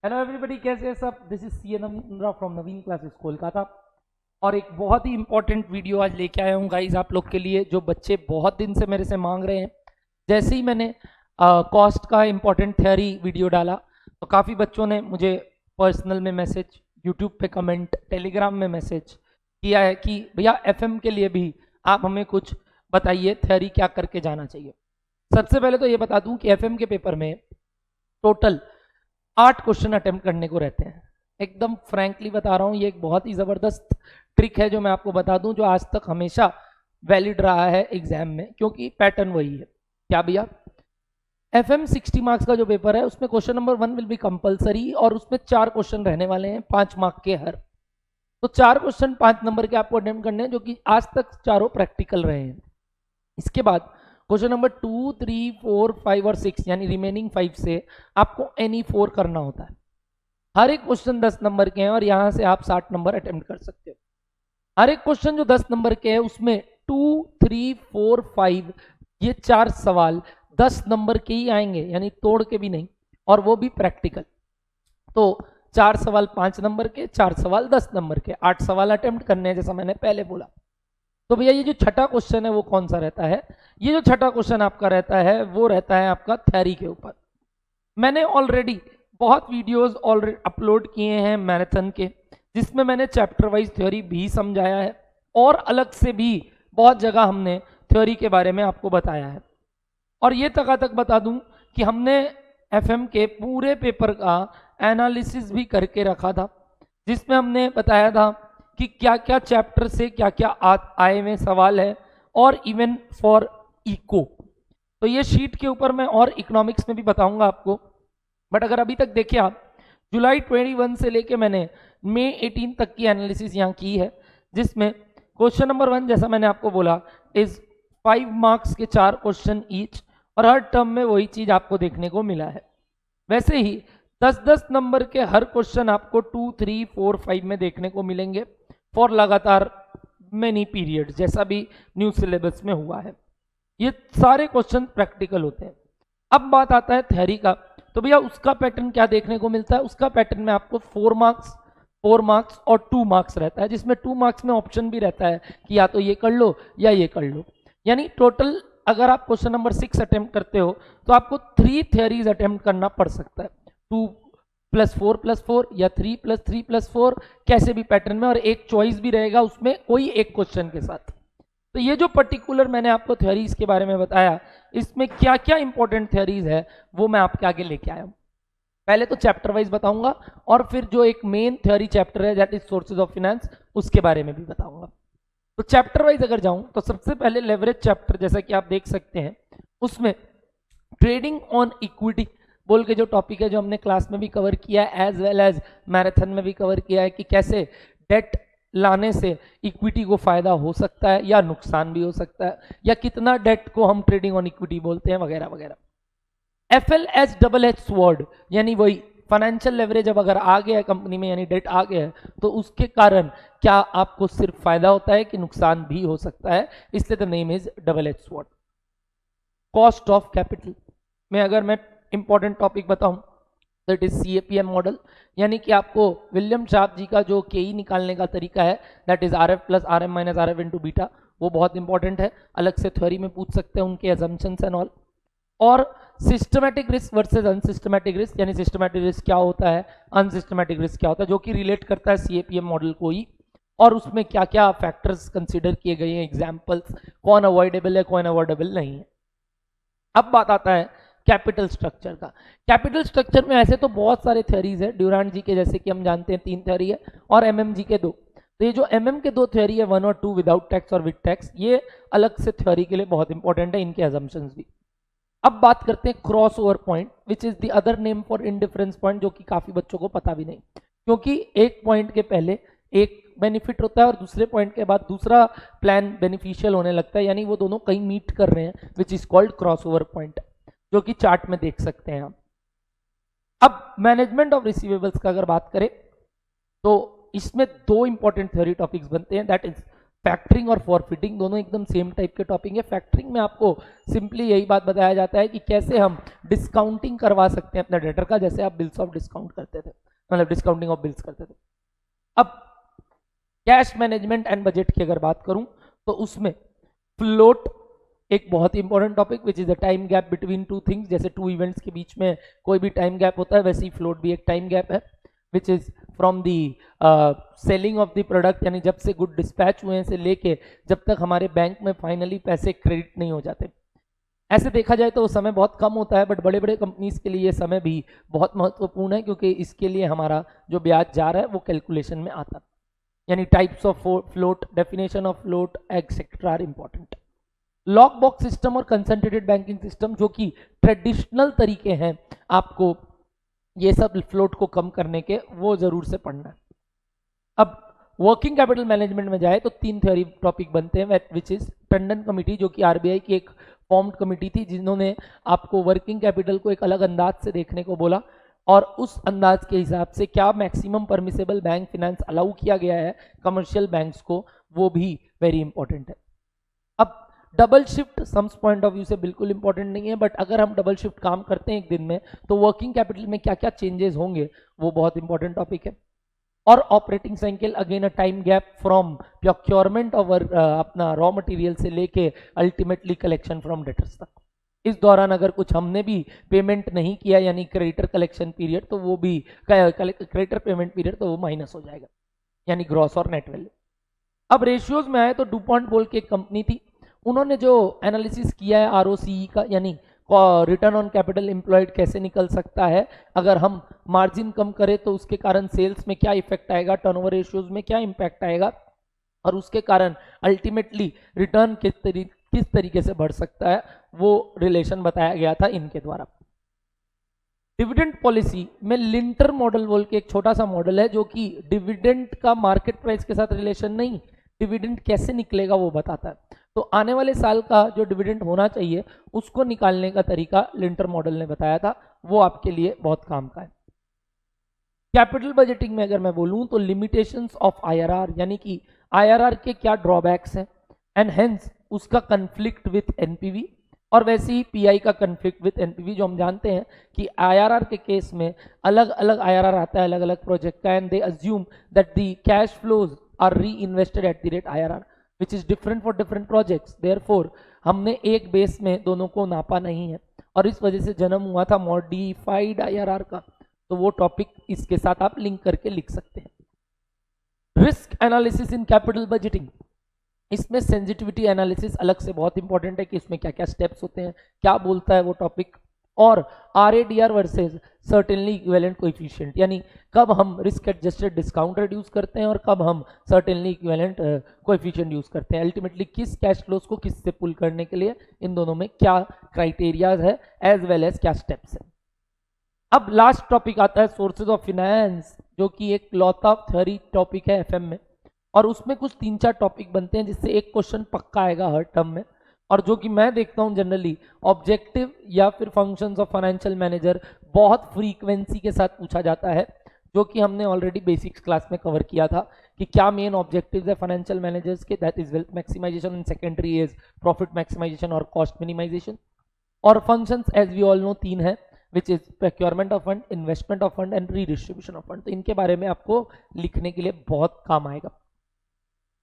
Hello everybody, कैसे हैं सब। This is C Naveen from Naveen classes Kolkata. और एक बहुत ही इंपॉर्टेंट वीडियो आज लेके आया हूँ गाइज आप लोग के लिए, जो बच्चे बहुत दिन से मेरे से मांग रहे हैं। जैसे ही मैंने कॉस्ट का इंपॉर्टेंट थ्योरी वीडियो डाला तो काफ़ी बच्चों ने मुझे पर्सनल में मैसेज, यूट्यूब पे कमेंट, टेलीग्राम में मैसेज किया है कि भैया एफएम के लिए भी आप हमें कुछ बताइए, थ्योरी क्या करके जाना चाहिए। सबसे पहले तो ये बता दूं कि एफएम के पेपर में टोटल 8 क्वेश्चन अटेम्प्ट करने को रहते हैं। एकदम फ्रैंकली बता रहा हूँ, ये एक बहुत ही ज़बरदस्त ट्रिक है जो मैं आपको बता दूं, जो आज तक हमेशा वैलिड रहा है एग्जाम में, क्योंकि पैटर्न वही है। क्या भैया, एफएम 60 मार्क्स का जो पेपर है उसमें question number 1 will be compulsory, और उसमें 4 क्वेश्चन रहने वाले हैं 5 मार्क के हर। तो 4 क्वेश्चन 5 नंबर के आपको अटेम्प्ट करने हैं, जो कि आज तक चारों प्रैक्टिकल रहे हैं। इसके बाद क्वेश्चन नंबर 2, 3, 4, 5 और 6 यानी रिमेनिंग 5 से आपको एनी 4 करना होता है। हर एक क्वेश्चन 10 नंबर के हैं और यहां से आप 60 नंबर अटेम्प्ट कर सकते हो। हर एक क्वेश्चन जो 10 नंबर के हैं उसमें 2, 3, 4, 5 ये 4 सवाल 10 नंबर के ही आएंगे, यानी तोड़ के भी नहीं, और वो भी प्रैक्टिकल। तो 4 सवाल 5 नंबर के, 4 सवाल 10 नंबर के, 8 सवाल अटेम्प्ट करने हैं, जैसा मैंने पहले बोला। तो भैया ये जो छठा क्वेश्चन है वो कौन सा रहता है? ये जो छठा क्वेश्चन आपका रहता है वो रहता है आपका थ्योरी के ऊपर। मैंने ऑलरेडी बहुत वीडियोस ऑलरेडी अपलोड किए हैं मैराथन के, जिसमें मैंने चैप्टर वाइज थ्योरी भी समझाया है, और अलग से भी बहुत जगह हमने थ्योरी के बारे में आपको बताया है। और ये तक बता दूं कि हमने एफएम के पूरे पेपर का एनालिसिस भी करके रखा था, जिसमें हमने बताया था कि क्या क्या चैप्टर से क्या क्या आए हुए सवाल है, और इवन फॉर इको। तो ये शीट के ऊपर मैं और इकोनॉमिक्स में भी बताऊंगा आपको। बट अगर अभी तक देखिए आप, जुलाई 21 से लेके मैंने मई 18 तक की एनालिसिस यहाँ की है, जिसमें क्वेश्चन नंबर 1 जैसा मैंने आपको बोला इज 5 मार्क्स के 4 क्वेश्चन ईच, और हर टर्म में वही चीज आपको देखने को मिला है। वैसे ही 10-10 नंबर के हर क्वेश्चन आपको 2, 3, 4, 5 में देखने को मिलेंगे फॉर लगातार मेनी पीरियड, जैसा भी न्यू सिलेबस में हुआ है। ये सारे क्वेश्चन प्रैक्टिकल होते हैं। अब बात आता है थ्योरी का, तो भैया उसका पैटर्न क्या देखने को मिलता है? उसका पैटर्न में आपको 4 मार्क्स, 4 मार्क्स और 2 मार्क्स रहता है, जिसमें 2 मार्क्स में ऑप्शन भी रहता है कि या तो ये कर लो या ये कर लो। यानी टोटल अगर आप क्वेश्चन नंबर 6 अटेम्प्ट करते हो तो आपको 3 थ्योरीज अटेम्प्ट करना पड़ सकता है, 2+4+4 या 3+3+4, कैसे भी पैटर्न में, और एक चॉइस भी रहेगा उसमें कोई एक क्वेश्चन के साथ। तो ये जो पर्टिकुलर मैंने आपको थ्योरीज के बारे में बताया, इसमें क्या क्या इंपॉर्टेंट थ्योरीज है वो मैं आपके आगे लेके आया हूं। पहले तो चैप्टर वाइज बताऊंगा, और फिर जो एक मेन थ्योरी चैप्टर है that is sources of finance, उसके बारे में भी बताऊंगा। तो चैप्टर वाइज अगर जाऊं तो सबसे पहले लेवरेज चैप्टर, जैसा कि आप देख सकते हैं, उसमें ट्रेडिंग ऑन इक्विटी बोल के जो टॉपिक है, जो हमने क्लास में भी कवर किया है एज वेल एज मैराथन में भी कवर किया है, कि कैसे डेट लाने से इक्विटी को फायदा हो सकता है या नुकसान भी हो सकता है, या कितना डेट को हम ट्रेडिंग ऑन इक्विटी बोलते हैं, वगैरह वगैरह। FLH स्वॉर्ड, यानी वही फाइनेंशियल लेवरेज अब अगर आ गया है कंपनी में, यानी डेट आ गया है, तो उसके कारण क्या आपको सिर्फ फायदा होता है कि नुकसान भी हो सकता है, इसलिए the name is DH sword. Cost of capital में अगर मैं इंपॉर्टेंट टॉपिक बताऊं, दैट इज CAPM मॉडल, यानी कि आपको विलियम शार्प जी का जो KE निकालने का तरीका है, that is RF plus RM minus RF into beta, वो बहुत इंपॉर्टेंट है, अलग से थ्योरी में पूछ सकते हैं उनके अजम्पशंस एंड ऑल। और systematic risk versus unsystematic risk, यानी सिस्टमैटिक रिस्क क्या होता है, अनसिस्टमैटिक रिस्क क्या होता है, जो कि रिलेट करता है CAPM मॉडल को ही, और उसमें क्या क्या फैक्टर्स कंसीडर किए गए हैं, एग्जाम्पल्स, कौन अवॉइडेबल है कौन अवॉइडेबल नहीं है। अब बात आता है कैपिटल स्ट्रक्चर का। कैपिटल स्ट्रक्चर में ऐसे तो बहुत सारे थ्योरीज है, ड्यूरांट जी के जैसे कि हम जानते हैं 3 थ्योरी है, और MM जी के 2। तो ये जो MM के 2 थ्योरी है, 1 और 2 विदाउट टैक्स और विद टैक्स, ये अलग से थ्योरी के लिए बहुत इंपॉर्टेंट है, इनके अजम्पशंस भी। अब बात करते हैं cross over point, which is the other name for indifference point, जो कि काफी बच्चों को पता भी नहीं, क्योंकि एक पॉइंट के पहले एक बेनिफिट होता है और दूसरे पॉइंट के बाद दूसरा प्लान बेनिफिशियल होने लगता है, यानी वो दोनों कहीं मीट कर रहे हैं, which is called cross over point, जो कि चार्ट में देख सकते हैं आप। अब मैनेजमेंट ऑफ रिसीवेबल्स का अगर बात करें तो इसमें 2 इंपॉर्टेंट थ्योरी टॉपिक्स बनते हैं, दैट इज फैक्टरिंग और फॉरफिटिंग दोनों एकदम सेम टाइप के टॉपिक है। फैक्टरिंग में आपको सिंपली यही बात बताया जाता है कि कैसे हम डिस्काउंटिंग करवा सकते हैं अपने डेटर का, जैसे आप बिल्स ऑफ डिस्काउंट करते थे, मतलब डिस्काउंटिंग ऑफ बिल्स करते थे। अब कैश मैनेजमेंट एंड बजट की अगर बात करूं तो उसमें फ्लोट एक बहुत ही important topic which is the time gap between two things. जैसे टू इवेंट्स के बीच में कोई भी टाइम गैप होता है, वैसे ही फ्लोट भी एक टाइम गैप है, which is from the selling of the product, यानी जब से गुड डिस्पैच हुए से लेके जब तक हमारे बैंक में फाइनली पैसे क्रेडिट नहीं हो जाते। ऐसे देखा जाए तो वो समय बहुत कम होता है, बट बड़े बड़े कंपनीज के लिए ये समय भी बहुत महत्वपूर्ण है, क्योंकि इसके लिए हमारा जो ब्याज जा रहा है वो कैलकुलेशन में आता है। यानी types of float, definition of float etcetera are important. Lock box system और कंसंट्रेटेड बैंकिंग सिस्टम, जो कि ट्रेडिशनल तरीके हैं आपको ये सब फ्लोट को कम करने के, वो जरूर से पढ़ना है। अब वर्किंग कैपिटल मैनेजमेंट में जाए तो 3 थ्योरी टॉपिक बनते हैं, विच इज टंडन कमिटी, जो कि आरबीआई की एक फॉर्म्ड कमिटी थी, जिन्होंने आपको वर्किंग कैपिटल को एक अलग अंदाज से देखने को बोला, और उस अंदाज के हिसाब से क्या maximum permissible bank finance allow किया गया है कमर्शियल बैंक्स को, वो भी वेरी इंपॉर्टेंट है। अब double shift sums point of view से बिल्कुल इंपॉर्टेंट नहीं है, बट अगर हम डबल शिफ्ट काम करते हैं एक दिन में तो वर्किंग कैपिटल में क्या क्या चेंजेस होंगे वो बहुत इंपॉर्टेंट टॉपिक है। और operating cycle, again a time gap from procurement of अपना रॉ मटेरियल से लेके अल्टीमेटली कलेक्शन फ्रॉम डेटर्स तक। इस दौरान अगर कुछ हमने भी पेमेंट नहीं किया, यानी क्रेडिटर कलेक्शन पीरियड, तो वो भी क्रेडिटर पेमेंट पीरियड, तो वो माइनस हो जाएगा, यानी ग्रॉस और नेट वैल्यू। अब रेशियोज में आए तो डुपॉन्ट बोल के एक कंपनी थी, उन्होंने जो एनालिसिस किया है आरओसीई का, यानी रिटर्न ऑन कैपिटल एम्प्लॉयड कैसे निकल सकता है, अगर हम मार्जिन कम करें तो उसके कारण सेल्स में क्या इफेक्ट आएगा, टर्नओवर रेशियोज में क्या इंपैक्ट आएगा, और उसके कारण अल्टीमेटली रिटर्न किस तरीके से बढ़ सकता है, वो रिलेशन बताया गया था इनके द्वारा। डिविडेंड पॉलिसी में लिंटर मॉडल बोल के एक छोटा सा मॉडल है, जो कि डिविडेंड का मार्केट प्राइस के साथ रिलेशन नहीं, डिविडेंड कैसे निकलेगा वो बताता है। तो आने वाले साल का जो डिविडेंड होना चाहिए उसको निकालने का तरीका लिंटर मॉडल ने बताया था, वो आपके लिए बहुत काम का है। कैपिटल बजटिंग में अगर मैं बोलूं तो लिमिटेशंस ऑफ आईआरआर, यानी कि आईआरआर के क्या ड्रॉबैक्स हैं, एंड हेंस उसका कन्फ्लिक्ट विथ एनपीवी, और वैसे ही पीआई का कन्फ्लिक्ट विथ एनपीवी, जो हम जानते हैं कि आईआरआर के केस में अलग अलग आईआरआर आता है अलग अलग प्रोजेक्ट का, and they assume that the cash flows are reinvested at the rate IRR which is different for different projects. Therefore हमने एक बेस में दोनों को नापा नहीं है, और इस वजह से जन्म हुआ था मॉडिफाइड आईआरआर का। तो वो टॉपिक इसके साथ आप लिंक करके लिख सकते हैं। Risk analysis in capital budgeting, इसमें सेंसिटिविटी एनालिसिस अलग से बहुत इंपॉर्टेंट है कि इसमें क्या क्या स्टेप्स होते हैं, क्या बोलता है वो टॉपिक, और आरएडीआर वर्सेस सर्टेनली इक्विवेलेंट कोएफिशिएंट, यानी कब हम risk adjusted discount rate use करते हैं और कब हम सर्टेनली इक्विवेलेंट कोएफिशिएंट यूज करते हैं। अल्टीमेटली किस कैश फ्लोज को किस से पुल करने के लिए इन दोनों में क्या क्राइटेरियाज है, एज वेल एज क्या स्टेप्स है। अब लास्ट टॉपिक आता है सोर्सेज ऑफ फाइनेंस, जो कि एक लॉता थ्योरी टॉपिक है एफएम में, और उसमें कुछ 3-4 टॉपिक बनते हैं जिससे एक क्वेश्चन पक्का आएगा हर टर्म में, और जो कि मैं देखता हूं जनरली ऑब्जेक्टिव या फिर फंक्शंस ऑफ फाइनेंशियल मैनेजर बहुत फ्रीक्वेंसी के साथ पूछा जाता है, जो कि हमने ऑलरेडी बेसिक्स क्लास में कवर किया था कि क्या मेन ऑब्जेक्टिव्स है फाइनेंशियल मैनेजर्स के, that is wealth maximisation, and secondary is profit maximisation और कॉस्ट मिनिमाइजेशन। और functions as we all know 3 है, which is procurement of fund, investment of fund and redistribution of fund. तो इनके बारे में आपको लिखने के लिए बहुत काम आएगा।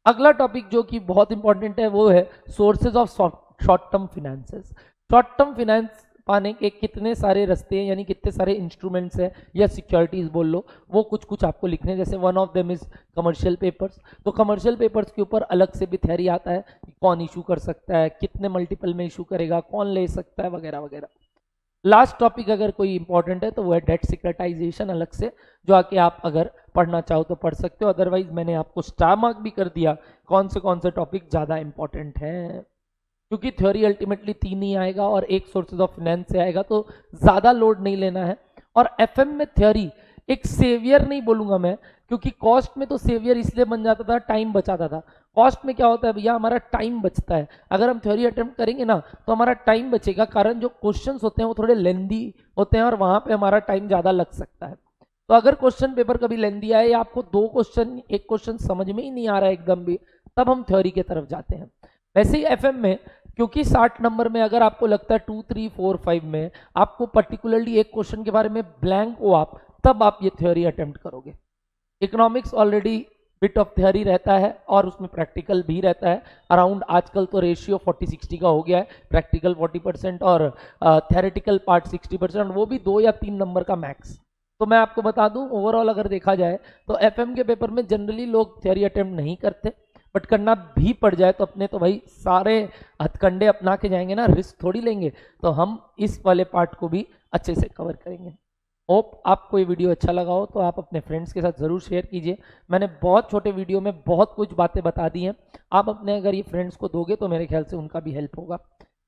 अगला टॉपिक जो कि बहुत इंपॉर्टेंट है वो है sources of short term finances. Short term finance पाने के कितने सारे रास्ते हैं, यानी कितने सारे इंस्ट्रूमेंट्स हैं या सिक्योरिटीज बोल लो, वो कुछ कुछ आपको लिखने हैं। जैसे one of them is commercial papers, तो कमर्शियल पेपर्स के ऊपर अलग से भी थ्योरी आता है, कौन इशू कर सकता है, कितने मल्टीपल में इशू करेगा, कौन ले सकता है, वगैरह वगैरह। लास्ट टॉपिक अगर कोई इंपॉर्टेंट है तो वो है डेट सिक्योरिटाइजेशन, अलग से जो आके आप अगर पढ़ना चाहो तो पढ़ सकते हो, अदरवाइज मैंने आपको स्टार मार्क भी कर दिया कौन से टॉपिक ज़्यादा इंपॉर्टेंट हैं, क्योंकि थ्योरी अल्टीमेटली 3 ही आएगा और एक सोर्सेज ऑफ फाइनेंस से आएगा, तो ज़्यादा लोड नहीं लेना है। और एफएम में थ्योरी एक सेवियर नहीं बोलूंगा मैं, क्योंकि कॉस्ट में तो सेवियर इसलिए बन जाता था, टाइम बचाता था। कॉस्ट में क्या होता है भैया, हमारा टाइम बचता है। अगर हम थ्योरी अटेम्प्ट करेंगे ना तो हमारा टाइम बचेगा, कारण जो क्वेश्चंस होते हैं वो थोड़े लेंदी होते हैं और वहां पे हमारा टाइम ज़्यादा लग सकता है। तो अगर क्वेश्चन पेपर कभी लेंदी आए या आपको 2 क्वेश्चन, एक क्वेश्चन समझ में ही नहीं आ रहा है एकदम भी, तब हम थ्योरी की तरफ जाते हैं। वैसे ही एफएम में, क्योंकि 60 नंबर में अगर आपको लगता है 2, 3, 4, 5 में आपको पर्टिकुलरली एक क्वेश्चन के बारे में ब्लैंक हो आप, तब आप ये थ्योरी अटेम्प्ट करोगे। Economics already bit of theory रहता है और उसमें प्रैक्टिकल भी रहता है। अराउंड आजकल तो रेशियो 40-60 का हो गया है, प्रैक्टिकल 40% और थ्योरेटिकल पार्ट 60%, वो भी 2 या 3 नंबर का मैक्स। तो मैं आपको बता दूं, ओवरऑल अगर देखा जाए तो एफएम के पेपर में जनरली लोग थ्योरी अटेम्प्ट नहीं करते, बट करना भी पड़ जाए तो अपने तो भाई सारे हथकंडे अपना के जाएंगे ना, रिस्क थोड़ी लेंगे। तो हम इस वाले पार्ट को भी अच्छे से कवर करेंगे। होप आपको ये वीडियो अच्छा लगा हो तो आप अपने फ्रेंड्स के साथ ज़रूर शेयर कीजिए। मैंने बहुत छोटे वीडियो में बहुत कुछ बातें बता दी हैं, आप अपने अगर ये फ्रेंड्स को दोगे तो मेरे ख्याल से उनका भी हेल्प होगा।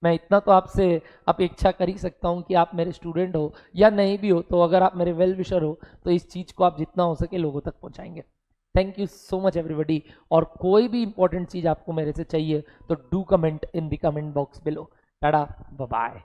मैं इतना तो आपसे अपेक्षा कर ही सकता हूँ कि आप मेरे स्टूडेंट हो या नहीं भी हो, तो अगर आप मेरे वेल विशर हो तो इस चीज़ को आप जितना हो सके लोगों तक पहुँचाएंगे। Thank you so much everybody. और कोई भी इंपॉर्टेंट चीज़ आपको मेरे से चाहिए तो do comment in the comment box below. Tata, bye bye.